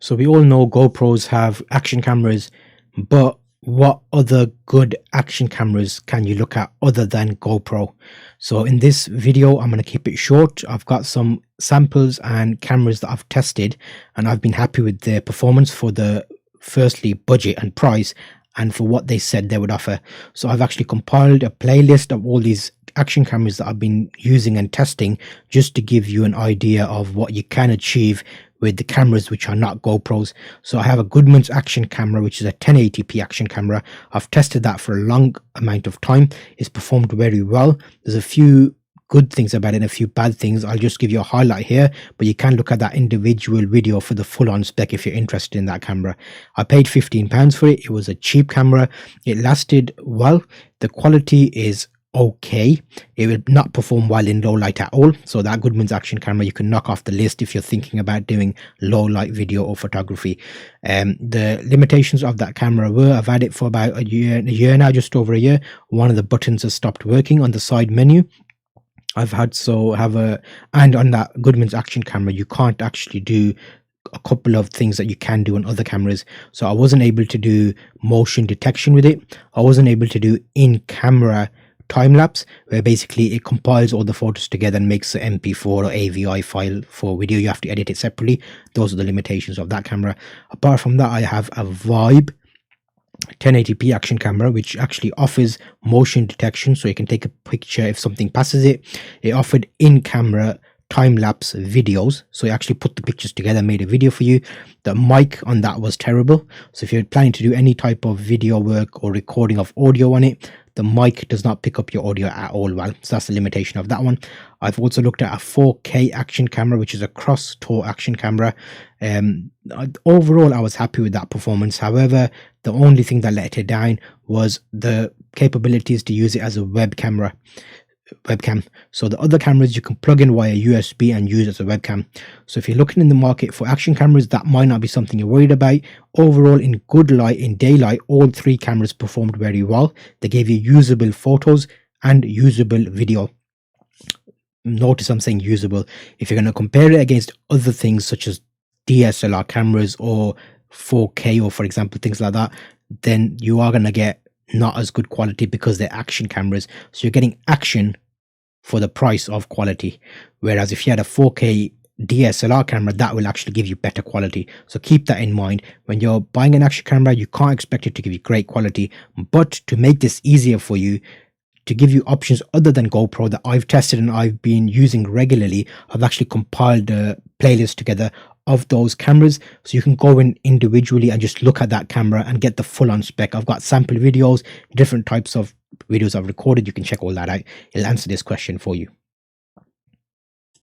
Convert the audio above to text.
So we all know GoPros have action cameras, but what other good action cameras can you look at other than GoPro? So in this video, I'm going to keep it short. I've got some samples and cameras that I've tested, and I've been happy with their performance for the firstly budget and price, and for what they said they would offer. So I've actually compiled a playlist of all these action cameras that I've been using and testing, just to give you an idea of what you can achieve with the cameras which are not GoPros. So I have a Goodman's action camera, which is a 1080p action camera. I've tested that for a long amount of time. It's performed very well. There's a few good things about it and a few bad things. I'll just give you a highlight here, but you can look at that individual video for the full-on spec if you're interested in that camera. I paid £15 for it. It was a cheap camera. It lasted well. The quality is okay. It will not perform well in low light at all. So that Goodman's action camera you can knock off the list if you're thinking about doing low light video or photography. The limitations of that camera were, I've had it for about a year now, just over a year. One of the buttons has stopped working on the side menu. And on that Goodman's action camera you can't actually do a couple of things that you can do on other cameras. So I wasn't able to do motion detection with it. I wasn't able to do in-camera time lapse, where basically it compiles all the photos together and makes an MP4 or AVI file for video. You have to edit it separately. Those are the limitations of that camera. Apart from that, I have a Vibe 1080p action camera, which actually offers motion detection, so you can take a picture if something passes it. It offered in-camera time-lapse videos, so it actually put the pictures together and made a video for you. The mic on that was terrible, so if you're planning to do any type of video work or recording of audio on it, the mic does not pick up your audio at all well. So that's the limitation of that one. I've also looked at a 4K action camera, which is a cross-tour action camera. Overall, I was happy with that performance. However, the only thing that let it down was the capabilities to use it as a webcam. So the other cameras you can plug in via USB and use as a webcam. So if you're looking in the market for action cameras, that might not be something you're worried about. Overall, in good light, in daylight, all three cameras performed very well. They gave you usable photos and usable video. Notice I'm saying usable. If you're going to compare it against other things such as DSLR cameras or 4K or, for example, things like that, then you are going to get not as good quality because they're action cameras. So you're getting action for the price of quality. Whereas if you had a 4K DSLR camera, that will actually give you better quality. So keep that in mind. When you're buying an action camera, you can't expect it to give you great quality. But to make this easier for you, to give you options other than GoPro that I've tested and I've been using regularly, I've actually compiled a playlist together of those cameras, so you can go in individually and just look at that camera and get the full-on spec. I've got sample videos, different types of videos I've recorded. You can check all that out. It'll answer this question for you.